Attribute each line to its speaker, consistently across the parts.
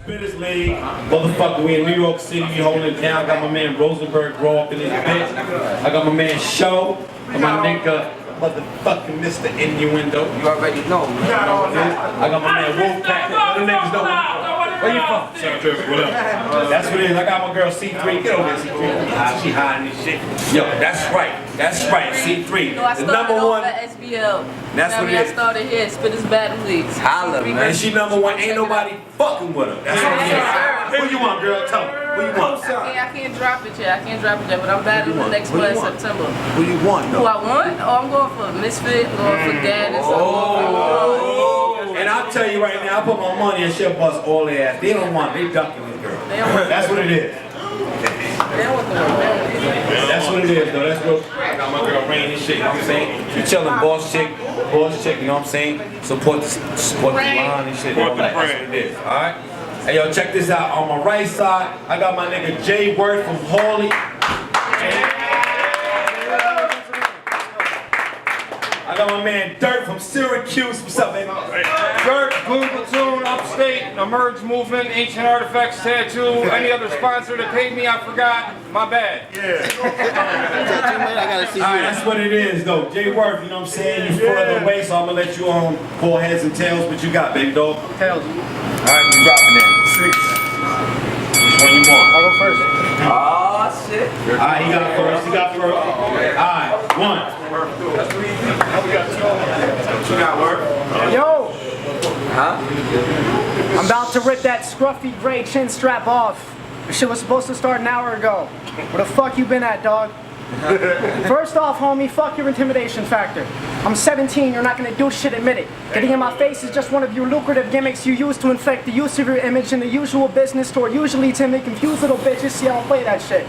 Speaker 1: Spittaz League, motherfucker, we in New York City, we holding it down. I got my man Rosenberg grow up in this bitch. I got my man Show, and my nigga motherfucking Mr. Innuendo.
Speaker 2: You already know, man.
Speaker 1: I got my man Wolfpack. Other niggas know. Where you from? South Jersey, what up? That's what it is. I got my girl C3. Get over here, C3. She hiding this shit. Yo, that's right. That's right, C3.
Speaker 3: No, I
Speaker 1: the
Speaker 3: started
Speaker 1: number one.
Speaker 3: At SBL.
Speaker 1: That's what it is.
Speaker 3: I started here, Spittaz Battle Leagues.
Speaker 2: Holla, man.
Speaker 1: And she number one. Ain't nobody fucking with her. That's what it is. Who you want, girl? Tell me. Who you want?
Speaker 3: I can't drop it yet. I can't drop it yet, but I'm battling the next one in September.
Speaker 1: Who you want, though?
Speaker 3: Who I want? Oh, I'm going for Misfit, I'm going for Gaddis.
Speaker 1: And I'll tell you right now, I put my money and she'll bust all their ass. They don't want it. They ducking this girl. That's what it is.
Speaker 3: They don't want the work.
Speaker 1: That's what it is, though. That's what I got my girl Rain and shit, you know what I'm saying? You chillin' boss chick, you know what I'm saying? Support the line and shit. All that. That's what it is, alright? Hey, yo, check this out. On my right side, I got my nigga Wirth from Hawley. I got my man Dirt from Syracuse. What's up, baby?
Speaker 4: Dirt, Blue Platoon, Upstate, Emerge Movement, Ancient Artifacts Tattoo, any other sponsor that paid me, I forgot. My bad.
Speaker 1: Yeah. Alright, that's what it is, though. Wirth, you know what I'm saying? You further away, so I'm gonna let you pull heads and tails. What you got, baby dog?
Speaker 4: Tails.
Speaker 1: Alright, you dropping that. Which one you want?
Speaker 4: I'll go first.
Speaker 2: Oh, shit.
Speaker 1: Alright, he got first. He got first. Alright, one. You got Wirth?
Speaker 5: Yo!
Speaker 2: Huh?
Speaker 5: I'm about to rip that scruffy gray chin strap off. This shit was supposed to start an hour ago. Where the fuck you been at, dog? First off, homie, fuck your intimidation factor. I'm 17, you're not gonna do shit, admit it. Getting in my face is just one of your lucrative gimmicks you use to inflect the use of your image in the usual business store, usually timid, confused little bitches. See, I don't play that shit.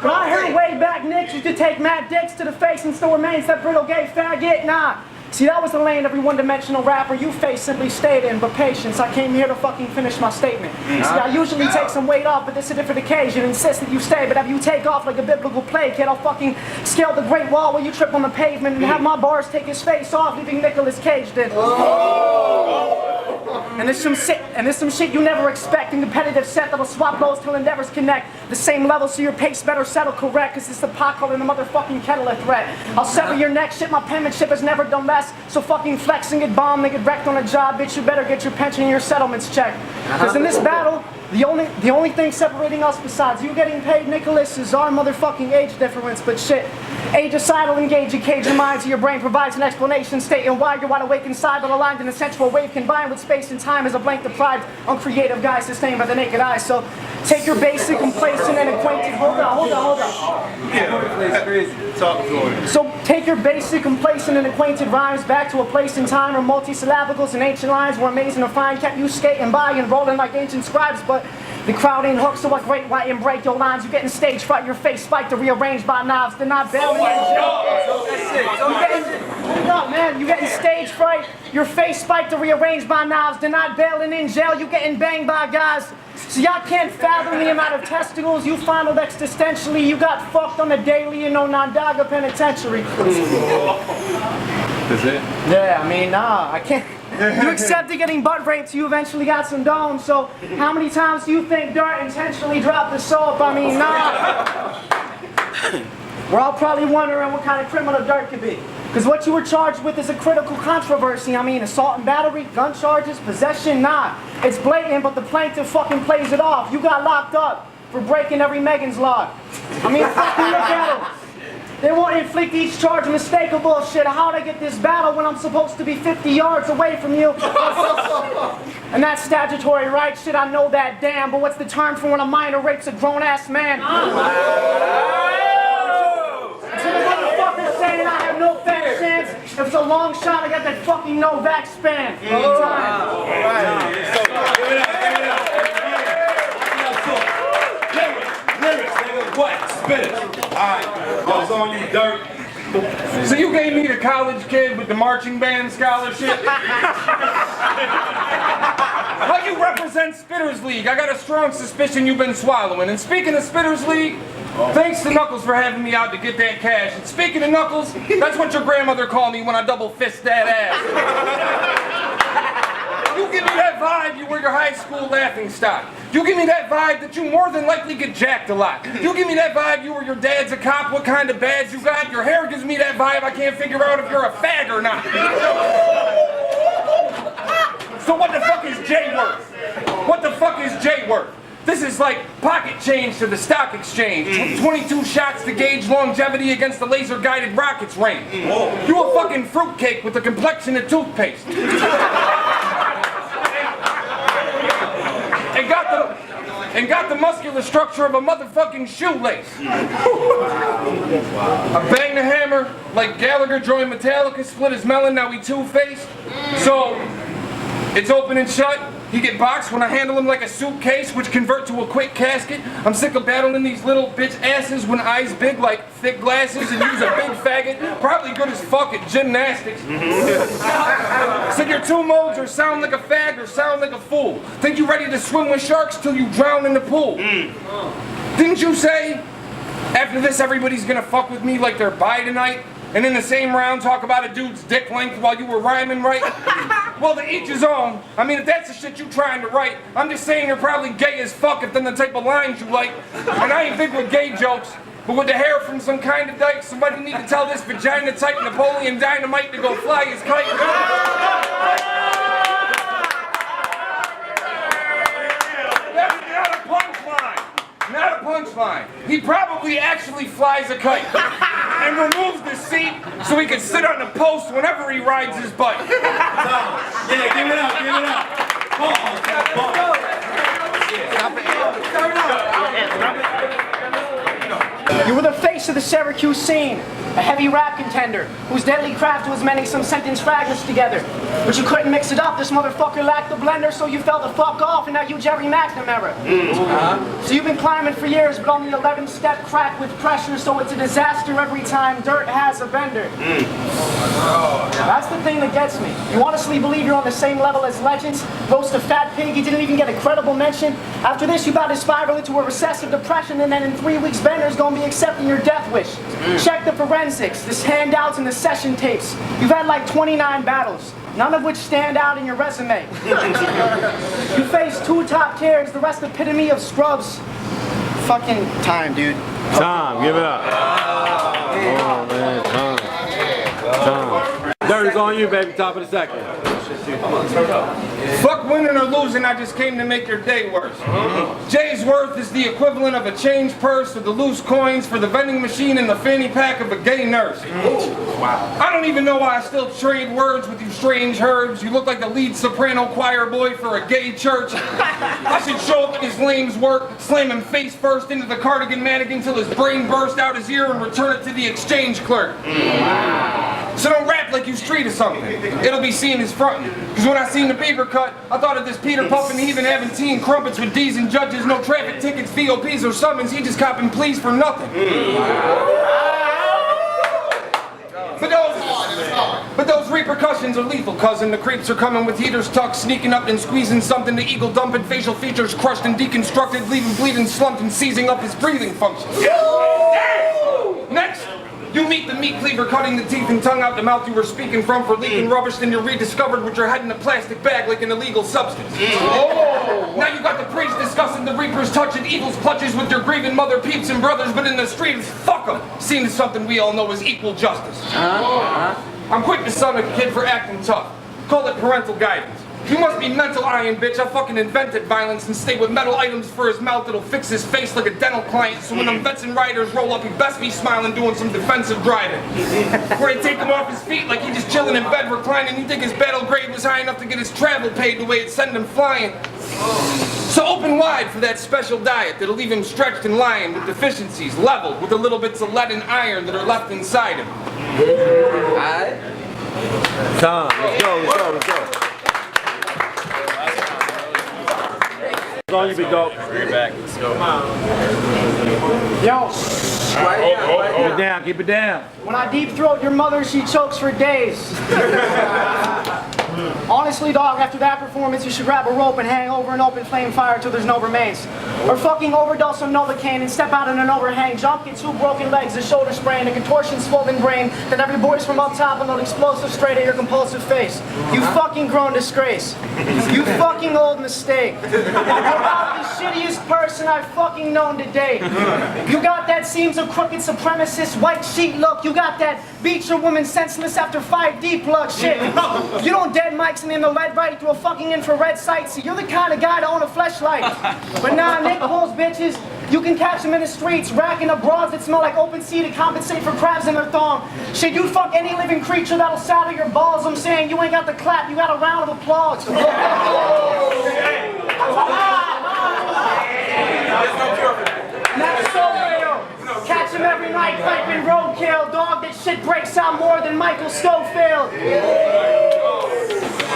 Speaker 5: But I heard way back Nick used to take mad dicks to the face and still remains that brittle gay faggot. Nah. See, that was the lane every one-dimensional rapper you face simply stayed in, but patience, I came here to fucking finish my statement. See, I usually take some weight off, but this is a different occasion. Insist that you stay, but have you take off like a biblical play, kid, I'll fucking scale the Great Wall while you trip on the pavement and have my bars take his face off, leaving Nicolas Cage dead. And there's some shit you never expect. A competitive set that'll swap blows till endeavors connect. The same level so your pace better settle correct. Cause it's the pot calling the motherfucking kettle a threat. I'll sever your neck, shit, my penmanship has never done less. So fucking flex and get bombed, they get wrecked on a job, bitch, you better get your pension and your settlements checked. Cause in this battle, the only thing separating us besides you getting paid, Nicholas, is our motherfucking age difference. But shit, age aside, I'll engage and cage your mind so your brain provides an explanation stating why you're wide awake inside, but aligned in a sensual wave combined with space and time as a blank deprived, uncreative guy sustained by the naked eye. So take your basic, complacent, and acquainted. Hold on.
Speaker 1: Yeah, crazy. Talk to him.
Speaker 5: So take your basic, complacent, and acquainted rhymes back to a place in time where multisyllabicals and ancient lines were amazing to find, kept you skating by and rolling like ancient scribes, but the crowd ain't hooked, so I great white and break your lines. You getting stage fright, your face spiked to rearrange by knobs. They're not bailing in jail. Hold up, man. You getting stage fright, your face spiked to rearrange by knobs. They're not bailing in jail. You getting banged by guys. So y'all can't fathom the amount of testicles you fondled existentially. You got fucked on the daily in Onondaga Penitentiary.
Speaker 1: That's it?
Speaker 5: Yeah, I mean, nah, I can't. You accepted getting butt raped, so you eventually got some dome. So how many times do you think Dirt intentionally dropped the soap? I mean, nah. We're all probably wondering what kind of criminal Dirt could be. Because what you were charged with is a critical controversy. I mean, assault and battery, gun charges, possession, nah. It's blatant, but the plaintiff fucking plays it off. You got locked up for breaking every Megan's law. I mean, fucking look at them. They won't inflict each charge of mistake or bullshit. How'd I get this battle when I'm supposed to be 50 yards away from you? And that's statutory right, shit, I know that, damn. But what's the term for when a minor rapes a grown-ass man? So the motherfucker's saying I have no fat chance. If it's a long shot, I got that fucking no-vax span.
Speaker 1: Give it up. Lyrics, nigga. What? Spittaz. Alright, goes on you, Dirt.
Speaker 4: So you gave me the college kid with the marching band scholarship? How you represent Spittaz League? I got a strong suspicion you've been swallowing. And speaking of Spittaz League, thanks to Knuckles for having me out to get that cash. And speaking of Knuckles, that's what your grandmother called me when I double fist that ass. You You give me that vibe you were your high school laughing stock. You give me that vibe that you more than likely get jacked a lot. You give me that vibe you were your dad's a cop, what kind of badge you got. Your hair gives me that vibe I can't figure out if you're a fag or not. So what the fuck is J worth? What the fuck is J worth? This is like pocket change to the stock exchange. 22 shots to gauge longevity against the laser-guided rockets range. You a fucking fruitcake with the complexion of toothpaste. And got the muscular structure of a motherfucking shoelace. I banged the hammer like Gallagher joined Metallica, split his melon, now he two-faced. So, it's open and shut. He get boxed when I handle him like a suitcase, which convert to a quick casket. I'm sick of battling these little bitch asses when eyes big like thick glasses and use a big faggot. Probably good as fuck at gymnastics. Said your two modes are sound like a fag or sound like a fool. Think you ready to swim with sharks till you drown in the pool. Didn't you say, after this everybody's gonna fuck with me like they're bi tonight? And in the same round talk about a dude's dick length while you were rhyming, right? Well, to each his own. I mean, if that's the shit you trying to write, I'm just saying you're probably gay as fuck if then the type of lines you like. And I ain't big with gay jokes, but with the hair from some kind of dyke, somebody need to tell this vagina type Napoleon Dynamite to go fly his kite. That's not a punchline. Not a punchline. He probably actually flies a kite. And removes the seat so he can sit on the post whenever he rides his bike.
Speaker 1: Yeah, give it up, give it up.
Speaker 5: You were the face of the Syracuse scene, a heavy rap contender whose deadly craft was mending some sentence fragments together. But you couldn't mix it up, this motherfucker lacked the blender, so you fell the fuck off and now you Jerry McNamara. So you've been climbing for years, but on the 11th step crack with pressure, so it's a disaster every time dirt has a bender. That's the thing that gets me. You honestly believe you're on the same level as legends? Roast a fat pig, he didn't even get a credible mention. After this, you about to spiral into a recessive depression, and then in 3 weeks, Bender's gonna be accepting your death wish. Check the forensics, the handouts and the session tapes. You've had like 29 battles, none of which stand out in your resume. You face 2 top tiers, the rest epitome of scrubs. Fucking time, dude.
Speaker 6: Time, give it up. Oh man, time. Dirt is on you, baby, top of the second.
Speaker 4: Fuck winning or losing, I just came to make your day worse. Jay's worth is the equivalent of a change purse or the loose coins for the vending machine in the fanny pack of a gay nurse. I don't even know why I still trade words with you strange herbs. You look like the lead soprano choir boy for a gay church. I should show up at his lame's work, slam him face first into the cardigan mannequin till his brain burst out his ear and return it to the exchange clerk. So don't rap like you street or something. It'll be seen as frontin'. Cause when I seen the paper cut, I thought of this Peter puffin' even having teen crumpets with D's and judges, no traffic tickets, VOPs or summons, he just copping pleas for nothing. But those repercussions are lethal, cousin. The creeps are coming with heaters tucked, sneaking up and squeezing something, the eagle dumping, facial features crushed and deconstructed, leaving bleeding slumped and seizing up his breathing functions. Next, you meet the meat cleaver cutting the teeth and tongue out the mouth you were speaking from for leaking rubbish, then you're rediscovered with your head in a plastic bag like an illegal substance. Now you got the priest discussing the reaper's touch and evil's clutches with your grieving mother, peeps and brothers, but in the streets, fuck them, seen as something we all know as equal justice. I'm quick to son a kid for acting tough. Call it parental guidance. You must be mental iron, bitch. I fucking invented violence and stay with metal items for his mouth that'll fix his face like a dental client. So when them vets and riders roll up, he best be smiling doing some defensive driving. Where they take him off his feet like he just chilling in bed reclining. You think his battle grade was high enough to get his travel paid the way it send him flying. So open wide for that special diet that'll leave him stretched and lying with deficiencies leveled with the little bits of lead and iron that are left inside him.
Speaker 2: Alright.
Speaker 6: Time, let's go, let's go, let's go. It's on you, big dog. Bring it back, let's go.
Speaker 5: Yo,
Speaker 6: Keep it down, keep it down.
Speaker 5: when I deep throat your mother, she chokes for days. Honestly, dog, after that performance, you should grab a rope and hang over an open flame fire till there's no remains. Or fucking overdose on Novocaine and step out on an overhang, jump, get 2 broken legs, a shoulder sprain, a contortion swollen brain, then every voice from up top will load explosive straight at your compulsive face. You fucking grown disgrace. You fucking old mistake. You're about the shittiest person I've fucking known to date. You got that seems of crooked supremacist white sheet look. You got that beat your woman senseless after 5D plug shit. You don't dead mics and in the lead right through a fucking infrared sight. See, you're the kind of guy to own a fleshlight. But nah, Nick Holes bitches, you can catch them in the streets, racking up broads that smell like open sea to compensate for crabs in their thong. Shit, you fuck any living creature that'll saddle your balls. I'm saying you ain't got the clap, you got a round of applause. That's so real. Catch him every night, piping roadkill. Dog, that shit breaks out more than Michael Schofield.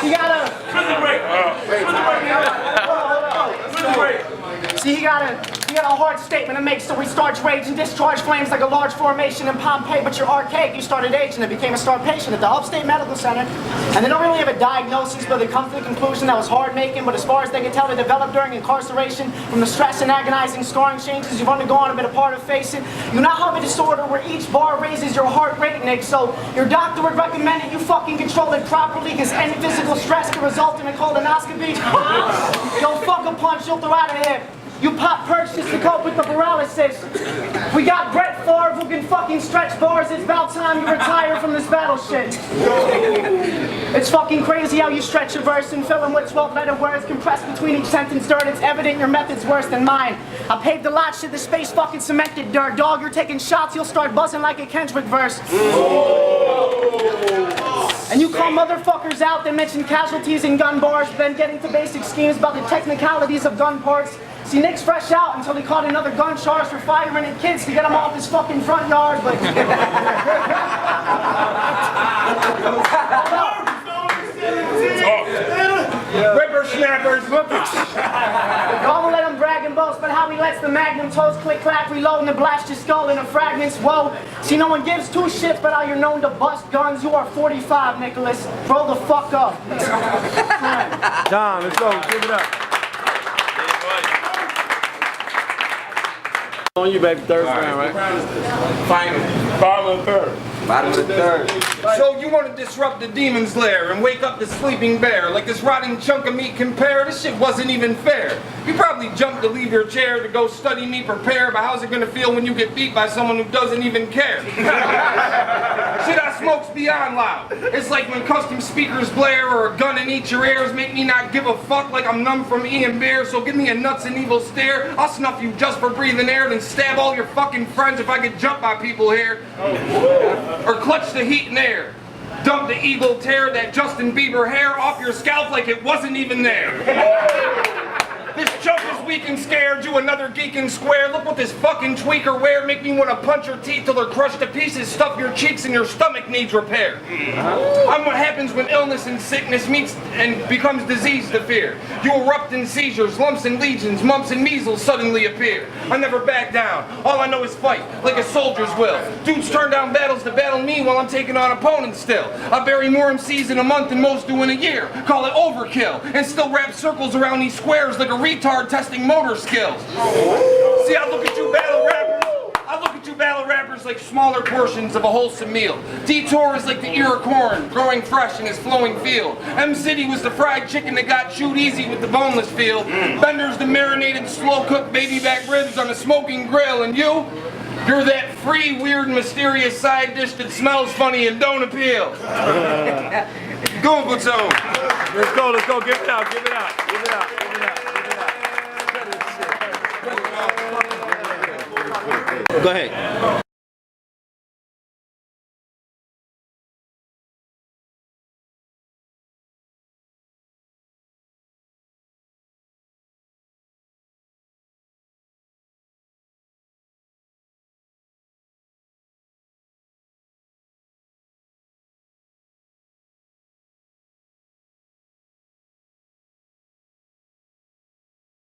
Speaker 5: You gotta... See, he got a hard statement to make, so he starts rage and discharge flames like a large formation in Pompeii. But you're archaic, you started aging and became a star patient at the Upstate Medical Center. And they don't really have a diagnosis, but they come to the conclusion that was hard making. But as far as they can tell, it developed during incarceration from the stress and agonizing scarring changes you've undergone and been a part of facing. You now have a disorder where each bar raises your heart rate, Nick. So your doctor would recommend that you fucking control it properly, because any physical stress can result in a colonoscopy. Don't fuck a punch, you'll throw out a hip. You pop perks just to cope with the paralysis. We got Brett Favre who can fucking stretch bars. It's about time you retire from this battle shit. It's fucking crazy how you stretch a verse and fill them with 12-letter words compressed between each sentence dirt. It's evident your method's worse than mine. I paved the lot, shit, the space fucking cemented dirt. Dog, you're taking shots, you'll start buzzing like a Kendrick verse. And you call motherfuckers out that mention casualties and gun bars, then get into basic schemes about the technicalities of gun parts. See, Nick's fresh out until he caught another gun charge for firing at kids to get him off his fucking front yard, but...
Speaker 4: Whippersnappers,
Speaker 5: Y'all will let him brag and boast, but how he lets the magnum toes click-clack, reloading and blast your skull into fragments. Whoa, see, no one gives 2 shits about how you're known to bust guns. You are 45, Nicholas. Roll the fuck up.
Speaker 6: John, let's go. Give it up. On you, baby. Third round, right?
Speaker 4: Final.
Speaker 6: Bottom of the third.
Speaker 2: Bottom of the third.
Speaker 4: So you want to disrupt the demon's lair and wake up the sleeping bear like this rotting chunk of meat compare? This shit wasn't even fair. You probably jumped to leave your chair to go study me prepare, but how's it gonna feel when you get beat by someone who doesn't even care? Shit I smoke's beyond loud. It's like when custom speakers blare or a gun in each your ears make me not give a fuck like I'm numb from Ian Beer. So give me a nuts and evil stare. I'll snuff you just for breathing air, then stab all your fucking friends if I get jumped by people here. Or clutch the heat and air. Dump the eagle, tear that Justin Bieber hair off your scalp like it wasn't even there. This chump is weak and scared, you another geek and square. Look what this fucking tweaker wear, make me want to punch your teeth till they're crushed to pieces, stuff your cheeks and your stomach needs repair. I'm what happens when illness and sickness meets and becomes disease to fear. You erupt in seizures, lumps and legions, mumps and measles suddenly appear. I never back down, all I know is fight, like a soldier's will. Dudes turn down battles to battle me while I'm taking on opponents still. I bury more MCs in a month than most do in a year. Call it overkill, and still wrap circles around these squares like a retard testing motor skills. See, I look at you battle rappers like smaller portions of a wholesome meal. Detour is like the ear of corn growing fresh in his flowing field. M-City was the fried chicken that got chewed easy with the boneless field. Bender's the marinated slow-cooked baby back ribs on a smoking grill. And you're that free, weird, mysterious side dish that smells funny and don't appeal. Go, Platoon.
Speaker 6: Let's go. Give it out. Give it out. Go ahead.